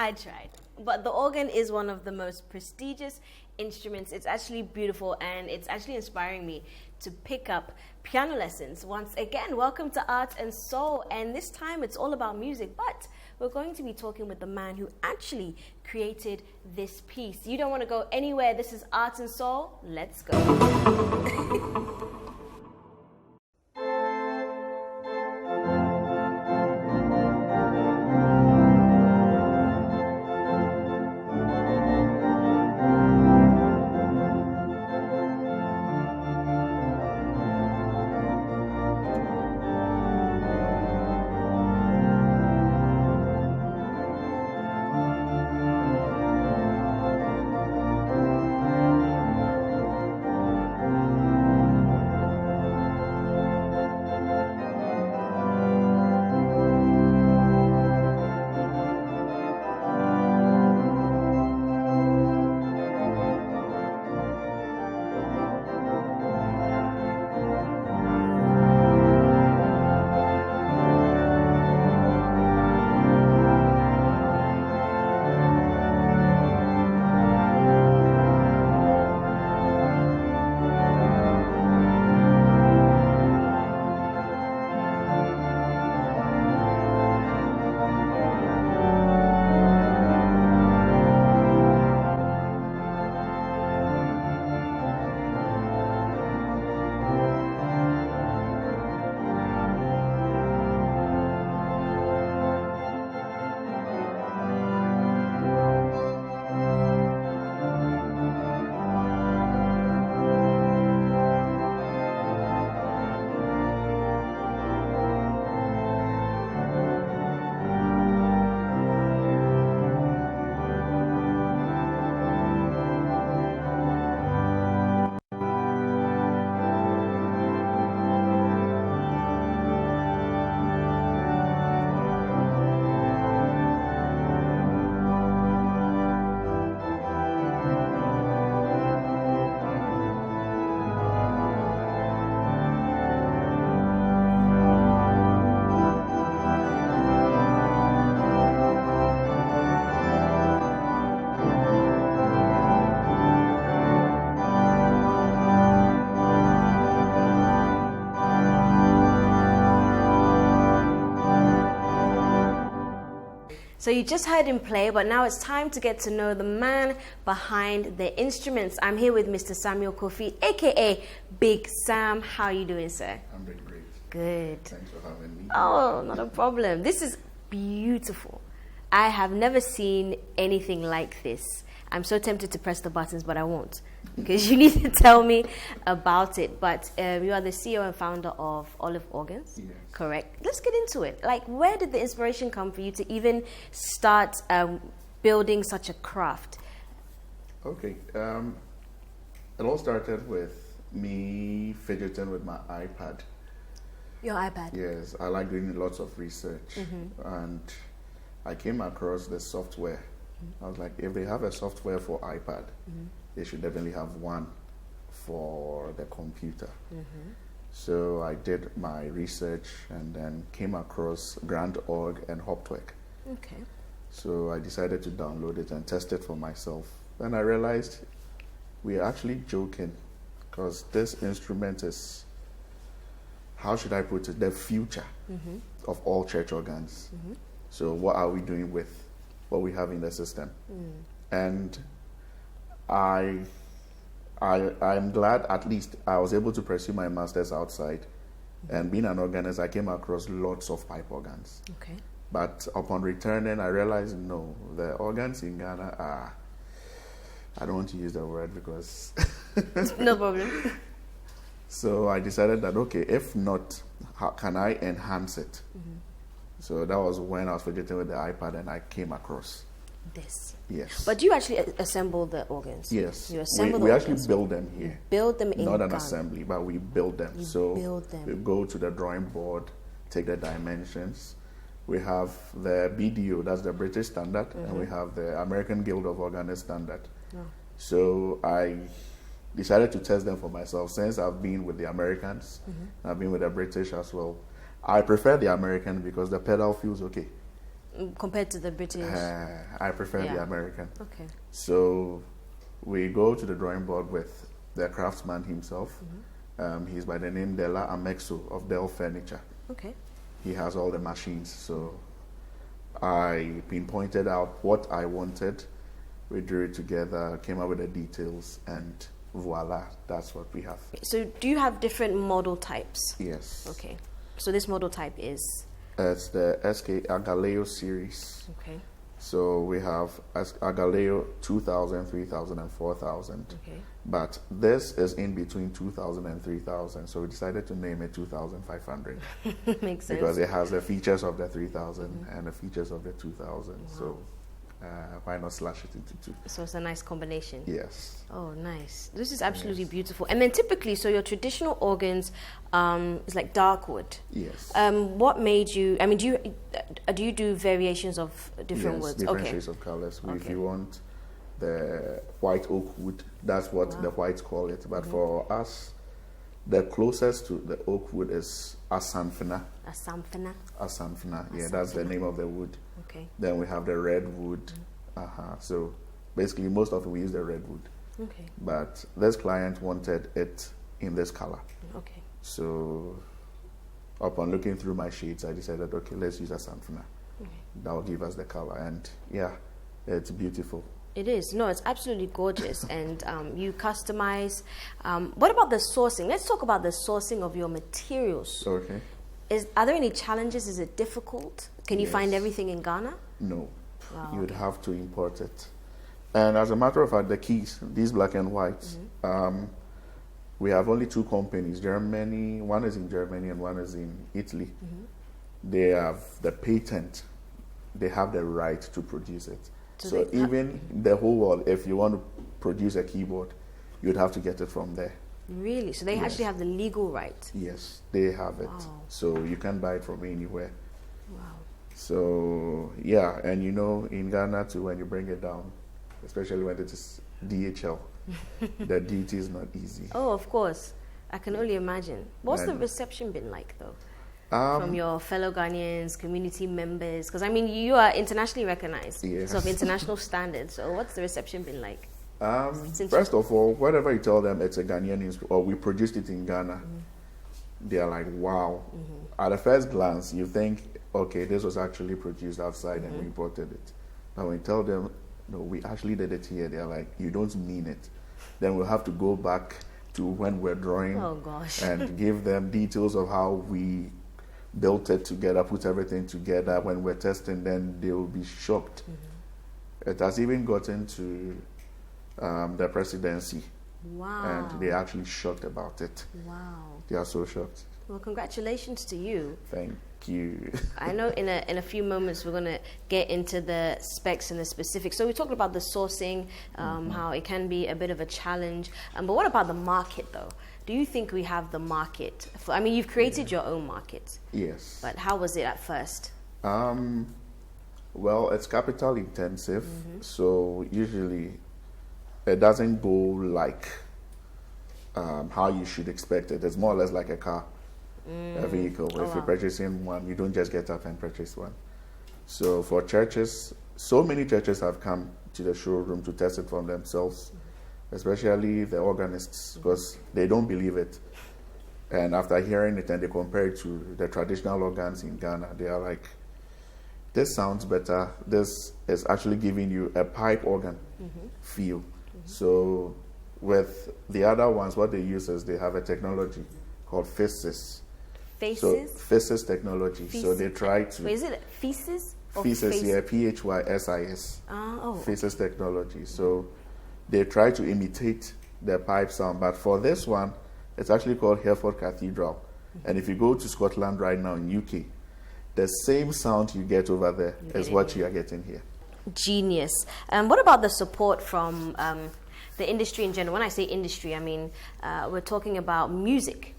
I tried. But the organ is one of the most prestigious instruments. It's actually beautiful, and it's actually inspiring me to pick up piano lessons. Once again, welcome to Art and Soul, and this time it's all about music, but we're going to be talking with the man who actually created this piece. You don't want to go anywhere. This is Art and Soul. Let's go. So you just heard him play, but now it's time to get to know the man behind the instruments. I'm here with Mr. Ekow Kwofie, aka Big Sam. How are you doing, sir? I'm doing great. Good. Thanks for having me. Oh, not a problem. This is beautiful. I have never seen anything like this. I'm so tempted to press the buttons, but I won't, because you need to tell me about it. But you are the CEO and founder of Olive Organs, Yes. Correct? Let's get into it. Like, where did the inspiration come for you to even start building such a craft? Okay. It all started with me fidgeting with my iPad. Your iPad? Yes, I like doing lots of research. And I came across the software. I was like, if they have a software for iPad, they should definitely have one for the computer. So I did my research and then came across Grand.org and Hoptwerk. Okay. So I decided to download it and test it for myself. Then I realized we're actually joking, because this instrument is, how should I put it, the future of all church organs. So what are we doing with what we have in the system? And I'm glad at least I was able to pursue my master's outside. And being an organist, I came across lots of pipe organs. Okay. But upon returning, I realized, no, the organs in Ghana are, I don't want to use the word because... No problem. So I decided that, okay, if not, how can I enhance it? So that was when I was fidgeting with the iPad and I came across this. Yes. But you actually assemble the organs? Yes. You assemble we the actually organs. build them here. Build them in Not an Ghana. assembly, but we build them. You So build them. we go to the drawing board, take the dimensions. We have the BDO, that's the British standard, and we have the American Guild of Organists standard. So I decided to test them for myself. Since I've been with the Americans, I've been with the British as well. I prefer the American because the pedal feels okay. compared to the British? I prefer the American. Okay. So we go to the drawing board with the craftsman himself. He's by the name Della Amexo of Dell Furniture. Okay. He has all the machines. So I pinpointed out what I wanted. We drew it together, came up with the details, and voila, that's what we have. So do you have different model types? Yes. Okay. So this model type is? It's the SK Agaleo series. Okay. So we have Agaleo 2000, 3000, and 4000. Okay. But this is in between 2000 and 3000. So we decided to name it 2500. Makes sense. Because it has the features of the 3000 and the features of the 2000. Wow. So why not slash it into two? So it's a nice combination. Yes. Oh, nice. This is absolutely beautiful. And then typically, so your traditional organs is like dark wood. Yes. What made you? I mean, do you do variations of different woods? Different shades of colors. If you want the white oak wood, that's what the whites call it. But for us, the closest to the oak wood is Asanfina. Asanfina. Asanfina. Yeah, that's the name of the wood. Okay. Then we have the red wood. So basically, most of it we use the red wood. Okay. But this client wanted it in this color. Okay. So upon looking through my sheets, I decided, okay, let's use Asanfina. Okay. That will give us the color, and yeah, it's beautiful. It is. No, it's absolutely gorgeous. And you customize. What about the sourcing? Let's talk about the sourcing of your materials. Okay. Are there any challenges? Is it difficult? Can you find everything in Ghana? No. Wow. You would have to import it. And as a matter of fact, the keys, these black and whites, we have only two companies. Germany, one is in Germany and one is in Italy. They have the patent. They have the right to produce it. So even the whole world, if you want to produce a keyboard, you'd have to get it from there. Really? So they actually have the legal right? Yes, they have it. Wow. So you can buy it from anywhere. Wow. So, yeah, and you know, in Ghana too, when you bring it down, especially when it is DHL, the duty is not easy. Oh, of course. I can only imagine. What's the reception been like, though? From your fellow Ghanaians, community members? Because, I mean, you are internationally recognized. Yes. So of international standards. So what's the reception been like? First of all, whatever you tell them it's a Ghanaian instrument, or we produced it in Ghana, they are like, wow. At the first glance, you think, okay, this was actually produced outside and we imported it. But when you tell them, no, we actually did it here, they're like, you don't mean it. Then we'll have to go back to when we're drawing and give them details of how we built it together, put everything together. When we're testing, then they will be shocked. It has even gotten to the presidency. Wow. And they're actually shocked about it. Wow. They are so shocked. Well, congratulations to you. Thank you. I know in a few moments we're going to get into the specs and the specifics. So we talked about the sourcing, how it can be a bit of a challenge. But what about the market, though? Do you think we have the market? I mean, you've created your own market. Yes. But how was it at first? Well, it's capital intensive. So usually it doesn't go like how you should expect it. It's more or less like a car, a vehicle. If you're purchasing one, you don't just get up and purchase one. So for churches, so many churches have come to the showroom to test it for themselves, especially the organists, because they don't believe it. And after hearing it and they compare it to the traditional organs in Ghana, they are like, this sounds better. This is actually giving you a pipe organ feel. So with the other ones, what they use is they have a technology called physis. Phases? So physis technology. Physis. So they try to... Wait, is it physis? Physis, yeah, P-H-Y-S-I-S. Physis technology. So they try to imitate the pipe sound. But for this one, it's actually called Hereford Cathedral. And if you go to Scotland right now in UK, the same sound you get over there is what you are getting here. Genius. What about the support from the industry in general? When I say industry, I mean we're talking about music.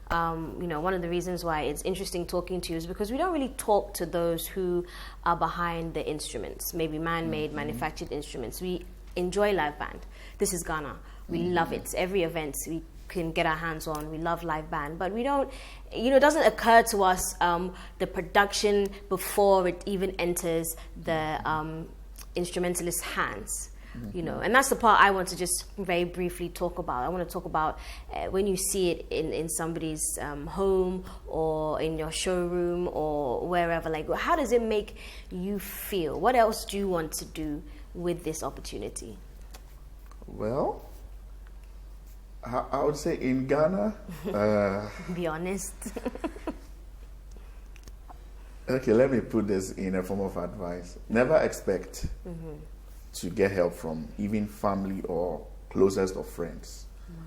One of the reasons why it's interesting talking to you is because we don't really talk to those who are behind the instruments, maybe man-made, manufactured instruments. We enjoy live band. This is Ghana. We love it. Every event, we can get our hands on. We love live band, but we don't, it doesn't occur to us the production before it even enters the instrumentalist's hands. And that's the part I want to just very briefly talk about. I want to talk about when you see it in somebody's home or in your showroom or wherever, like, how does it make you feel? What else do you want to do with this opportunity? Well, I would say in Ghana... Be honest. Okay, let me put this in a form of advice. Never expect to get help from even family or closest of friends. Wow.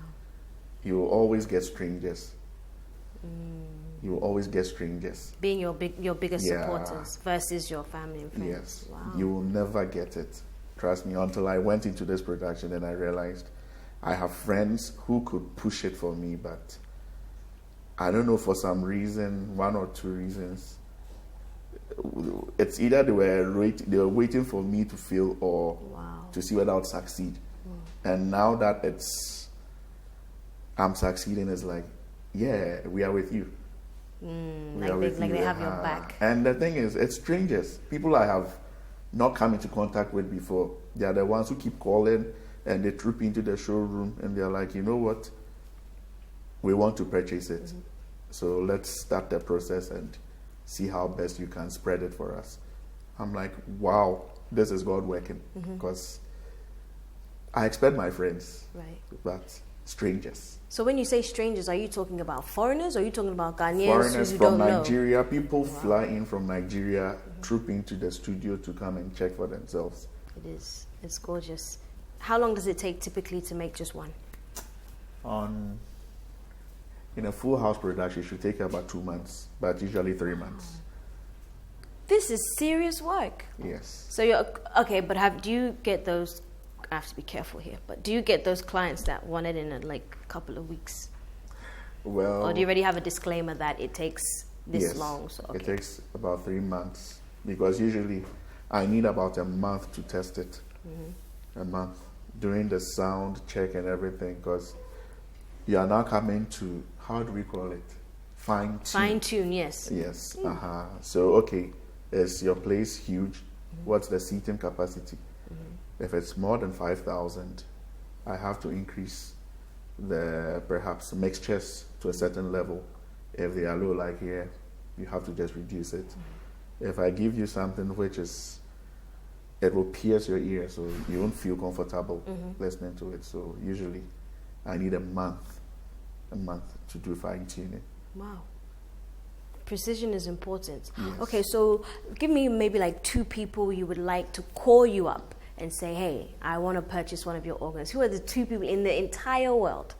You will always get strangers. You will always get strangers. Being your biggest supporters versus your family and friends. Yes. Wow. You will never get it. Trust me, until I went into this production and I realized I have friends who could push it for me, but I don't know, for some reason, one or two reasons, it's either they were waiting for me to fail or to see whether I would succeed. And now that I'm succeeding, it's like, yeah, we are with you. They have your back. And the thing is, it's strangers, people I have not come into contact with before. They are the ones who keep calling, and they troop into the showroom and they're like, you know what, we want to purchase it. So let's start the process and see how best you can spread it for us. I'm like, wow, this is God working. Because I expect my friends, but strangers. So when you say strangers, are you talking about foreigners or are you talking about Ghanaians? Foreigners who from don't Nigeria. know? People fly in from Nigeria, troop into the studio to come and check for themselves. It is. It's gorgeous. How long does it take typically to make just one? In a full house production, it should take about 2 months, but usually 3 months. This is serious work. Yes. So you're okay, but do you get those? I have to be careful here, but do you get those clients that want it in a couple of weeks? Well, or do you already have a disclaimer that it takes this long? So it takes about 3 months because usually I need about a month to test it. A month doing the sound check and everything, because you are now coming to, how do we call it? Fine tune, yes. Yes. So, okay, is your place huge? What's the seating capacity? If it's more than 5,000, I have to increase the perhaps mixtures to a certain level. If they are low, like here, you have to just reduce it. If I give you something which is, it will pierce your ear, so you won't feel comfortable listening to it. So usually I need a month to do fine tuning. Wow. Precision is important. Yes. Okay, so give me maybe 2 people you would like to call you up and say, hey, I want to purchase one of your organs. Who are the 2 people in the entire world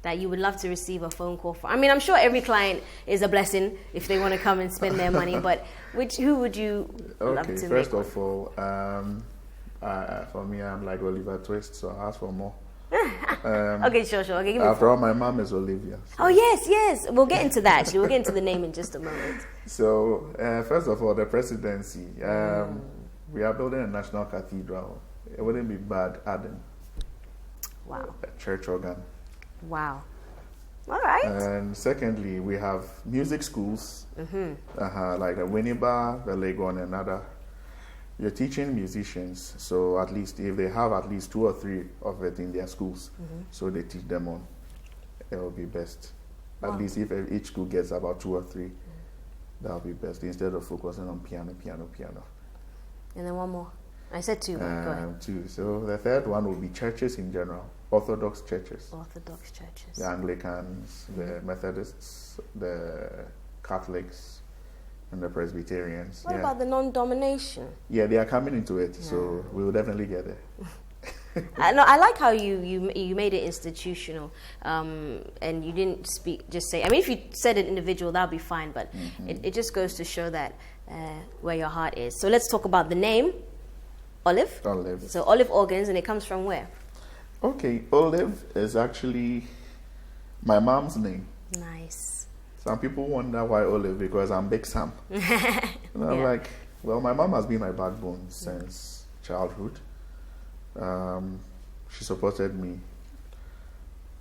that you would love to receive a phone call from? I mean, I'm sure every client is a blessing if they want to come and spend their money, but who would you love to first of all, for me, I'm like Oliver Twist, so I ask for more. Okay, sure. Okay, give me after all, my mom is Olivia. So. Oh, yes. We'll get into that, actually. We'll get into the name in just a moment. So, first of all, the presidency. We are building a national cathedral. It wouldn't be bad adding a church organ. Wow. All right. And secondly, we have music schools, like the Winneba, the Legon, and other. You're teaching musicians, so at least if they have at least 2 or 3 of it in their schools, so they teach them on, it will be best. At least if each school gets about 2 or 3, that will be best, instead of focusing on piano. And then one more. I said 2. Go ahead. 2. So the third one will be churches in general, Orthodox churches. The Anglicans, the Methodists, the Catholics, and the Presbyterians. What about the non-domination? Yeah, they are coming into it, so we will definitely get there. I like how you made it institutional, and you didn't just say. I mean, if you said an individual, that would be fine, but it just goes to show that where your heart is. So let's talk about the name, Olive. So Olive Organs, and it comes from where? Okay, Olive is actually my mom's name. Nice. Some people wonder why Olive, because I'm Big Sam. And I'm like, well, my mom has been my backbone since childhood. She supported me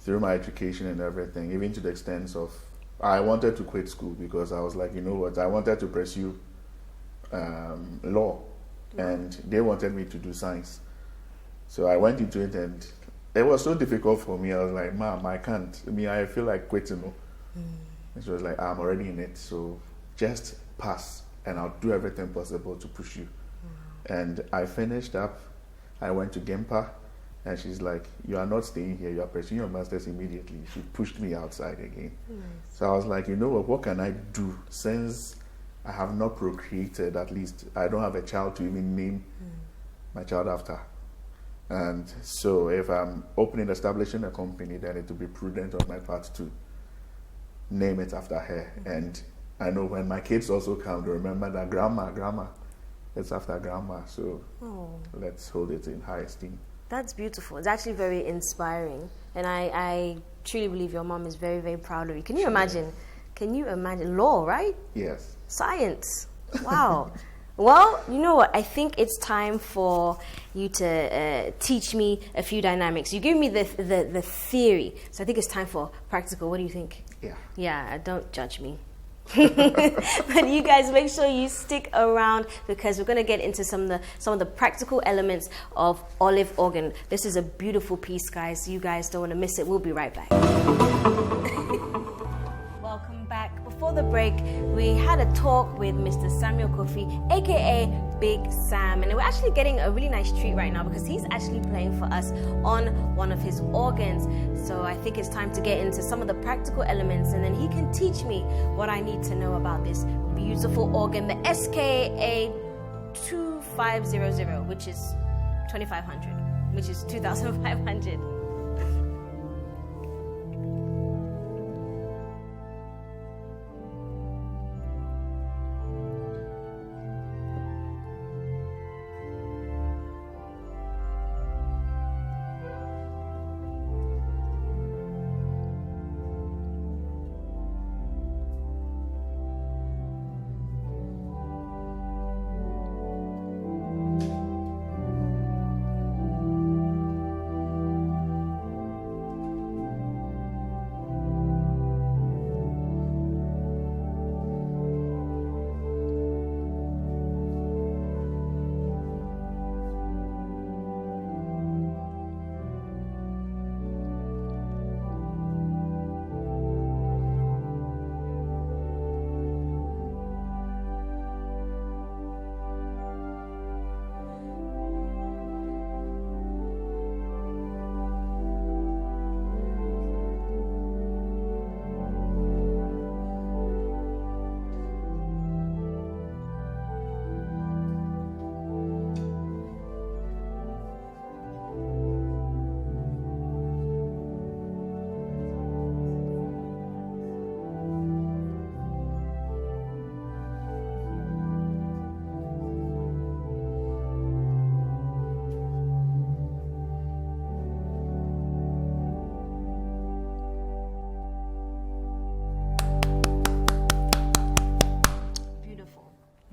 through my education and everything, even to the extent of I wanted to quit school because I was like, you know what, I wanted to pursue law, and they wanted me to do science. So I went into it, and it was so difficult for me. I was like, Mom, I can't. I feel like quitting. And she was like, I'm already in it, so just pass, and I'll do everything possible to push you. And I finished up. I went to Gempa, and she's like, you are not staying here. You are pursuing your master's immediately. She pushed me outside again. Nice. So I was like, you know what can I do since I have not procreated? At least I don't have a child to even name my child after. And so if I'm establishing a company, then it will be prudent on my part to name it after her. And I know when my kids also come, they remember that grandma, it's after grandma. So let's hold it in high esteem. That's beautiful. It's actually very inspiring. And I truly believe your mom is very, very proud of you. Can you imagine? Can you imagine? Law, right? Yes. Science. Wow. Well, you know what? I think it's time for you to teach me a few dynamics. You gave me the theory, so I think it's time for practical. What do you think? Yeah. Yeah, don't judge me. But you guys make sure you stick around because we're going to get into some of the practical elements of olive organ. This is a beautiful piece, guys. You guys don't want to miss it. We'll be right back. Welcome back. Before the break, we had a talk with Mr. Samuel Kwofie, aka Big Sam, and we're actually getting a really nice treat right now because he's actually playing for us on one of his organs. So I think it's time to get into some of the practical elements, and then he can teach me what I need to know about this beautiful organ, the SKA 2500, which is 2500, which is 2500.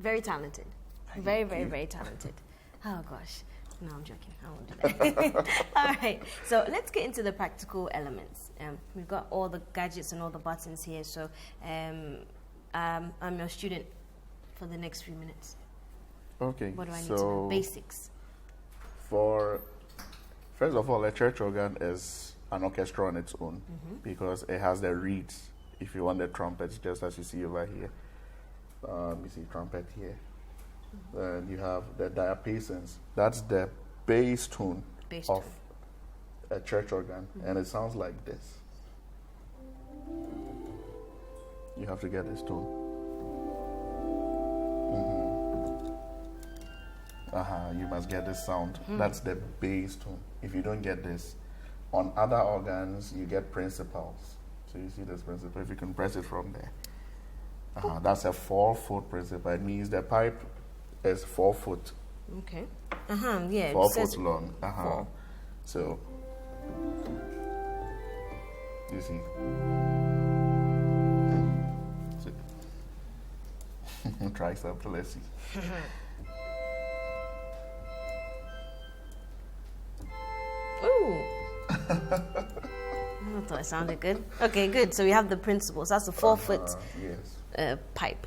Very talented. Very, very, very talented. Oh, gosh. No, I'm joking. I won't do that. All right. So let's get into the practical elements. We've got all the gadgets and all the buttons here. So I'm your student for the next few minutes. Okay. What do I need to know? Basics. First of all, a church organ is an orchestra on its own because it has the reeds. If you want the trumpets, just as you see over here. You see trumpet here. Then you have the diapasons. That's the bass tone of a church organ, and it sounds like this. You have to get this tone. You must get this sound. That's the bass tone. If you don't get this, on other organs you get principals. So you see this principal. If you can press it from there. That's a 4-foot principal. It means the pipe is 4 foot. Okay. Yeah. 4 foot long. 4. So you see. Try something. Let's see. Ooh. I thought it sounded good. Okay, good. So we have the principles. That's the 4-foot Yes. pipe.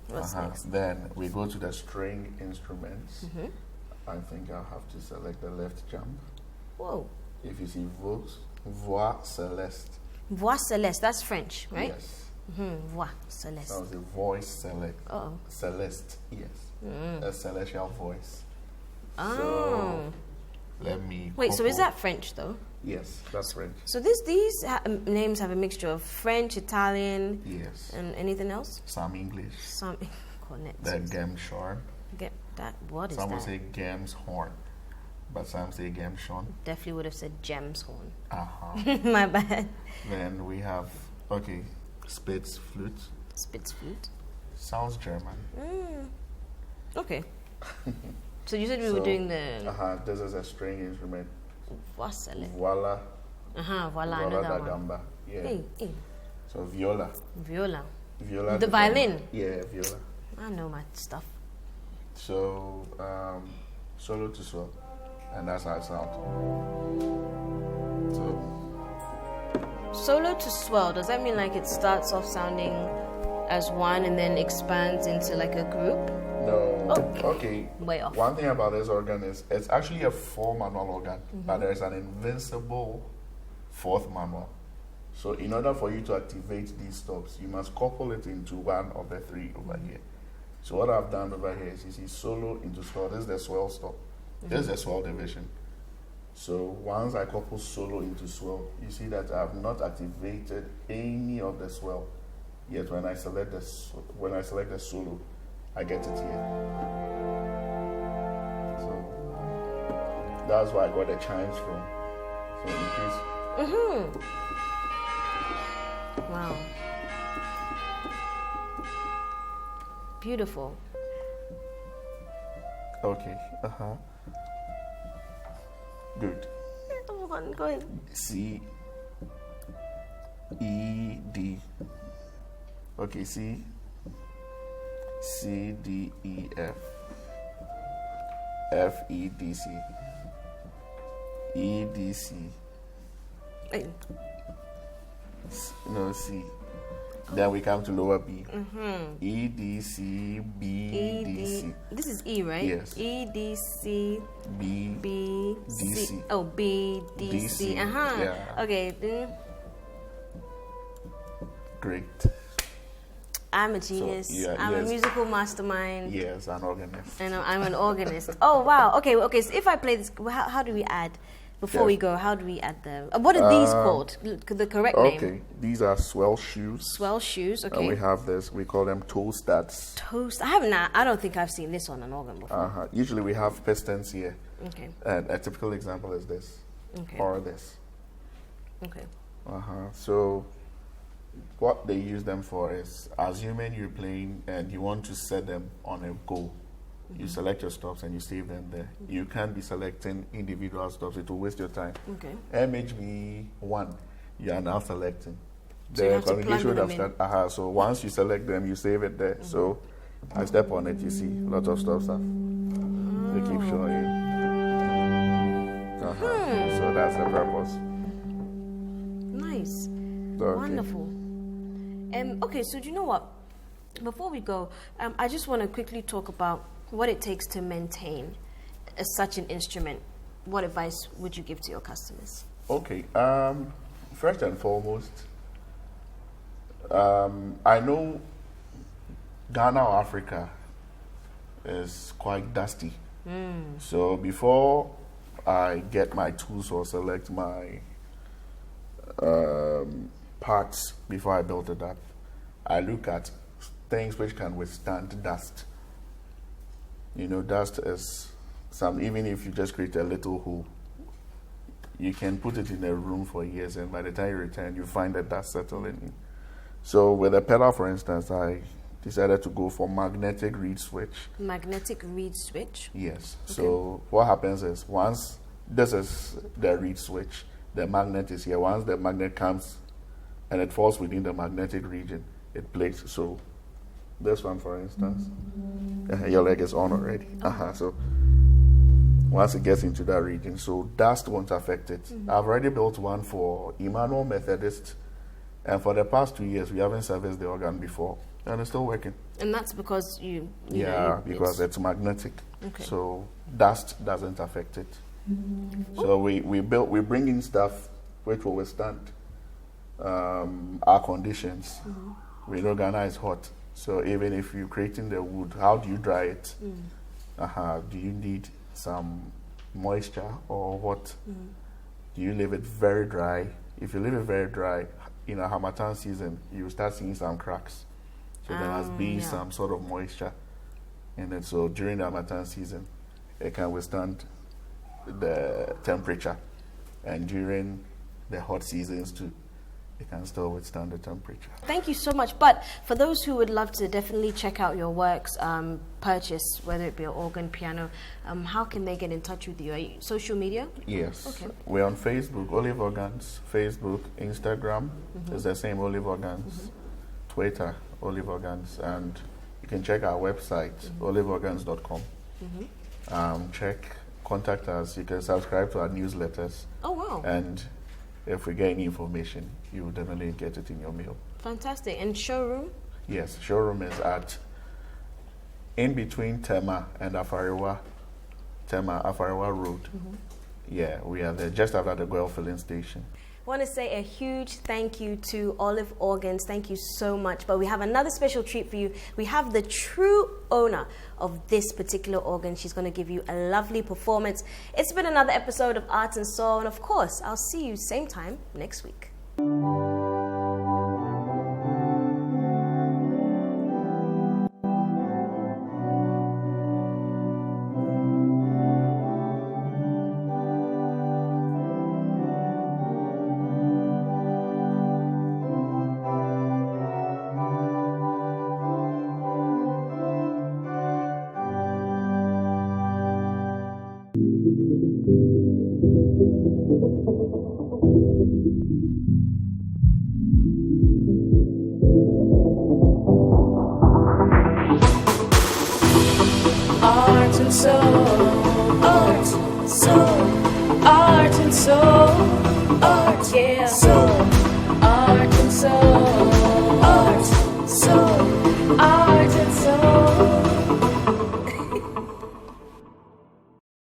What's next? Then we go to the string instruments. I think I'll have to select the left jump. Whoa. If you see voix celeste. Voix celeste. That's French, right? Yes. Voix celeste. That was a voice select. Oh. Celeste, yes. A celestial voice. Oh. So, let me. Wait, so is that French though? Yes, that's French. So these names have a mixture of French, Italian, Yes. and anything else? Some English. Some connect. The Gemshorn. Get that. What is Some that? will say Gems horn, but some say Gemshorn. Definitely would have said gems horn. My bad. Then we have Spitz flute. Spitz flute. Sounds German. Okay. So you said we were doing the. This is a string instrument. Voix celeste. Voila. Voila. Voila Another da one. gamba. Yeah. Hey. So viola. Viola. Viola. The violin. Yeah, viola. I know my stuff. So solo to swell, and that's how it sounds. So Solo to swell. Does that mean like it starts off sounding as one and then expands into like a group? no. Okay. Way off. One thing about this organ is it's actually a 4-manual organ, but there's an invincible 4th manual. So in order for you to activate these stops, you must couple it into one of the 3 over here. So what I've done over here is you see solo into swell. This is the swell stop. This is the swell division. So once I couple solo into swell, you see that I have not activated any of the swell. Yet when I select the solo, I get it here. So that's where I got the chimes from. So in case. Wow. Beautiful. Okay. Good. Go ahead. C, E, D. Okay, C, D, E, F. F, E, D, C. E, D, C. Hey. No, C. Then we come to lower B. E, D, C, B, D, C. This is E, right? Yes. E, D, C, B, B, D, C. C. Oh, B, D, D, C. C. Yeah. Okay. Great. I'm a genius. I'm a musical mastermind. Yes, an organist. And I'm an organist. Oh, wow. Okay. So if I play this, how do we add? Before we go, how do we add them? What are these called? The correct name? Okay, these are swell shoes. Swell shoes, okay. And we have this, we call them toe stats. Toast. I don't think I've seen this on an organ before. Usually we have pistons here. Okay. And a typical example is this. Okay. Or this. Okay. So what they use them for is, assuming you're playing and you want to set them on a go, you select your stops and you save them there. You can't be selecting individual stops. It will waste your time. Okay. MHB 1, you are now selecting. So you The have to communication plug would have them started. So once you select them, you save it there. So I step on it, you see a lot of stuff. They keep showing you. So that's the purpose. Nice. Okay. Wonderful. Okay, so do you know what? Before we go, I just want to quickly talk about what it takes to maintain such an instrument. What advice would you give to your customers? Okay. First and foremost, I know Ghana or Africa is quite dusty. So before I get my tools or select my parts before I build it up, I look at things which can withstand dust. You know, dust is even if you just create a little hole, you can put it in a room for years, and by the time you return, you find the dust settling in. So with a pedal, for instance, I decided to go for magnetic reed switch. Magnetic reed switch? Yes. Okay. So what happens is, once this is the reed switch, the magnet is here. Once the magnet comes and it falls within the magnetic region, it plays. So this one, for instance, your leg is on already. So once it gets into that region, so dust won't affect it. I've already built one for Emmanuel Methodist, and for the past 2 years, we haven't serviced the organ before, and it's still working. And that's because because it's magnetic, okay. So dust doesn't affect it. So we bring in stuff which will withstand our conditions. We organize hot. So even if you're creating the wood, how do you dry it? Do you need some moisture or what? Do you leave it very dry? If you leave it very dry, in a Harmattan season, you start seeing some cracks. So there must be some sort of moisture in it. So during the Harmattan season, it can withstand the temperature. And during the hot seasons too, it can still withstand the temperature. Thank you so much. But for those who would love to definitely check out your works, purchase, whether it be an organ, piano, how can they get in touch with you? Are you social media? Yes. Okay. We're on Facebook, Olive Organs, Facebook, Instagram, it's the same Olive Organs, Twitter, Olive Organs, and you can check our website, oliveorgans.com. Contact us, you can subscribe to our newsletters. Oh, wow. And if we get any information, you will definitely get it in your mail. Fantastic. And showroom? Yes, showroom is in between Tema and Afariwa Road. Yeah, we are there just after the Goyle filling station. I want to say a huge thank you to Olive Organs. Thank you so much. But we have another special treat for you. We have the true owner of this particular organ. She's going to give you a lovely performance. It's been another episode of Art and Soul. And of course, I'll see you same time next week. Art and soul, art, soul, art and soul.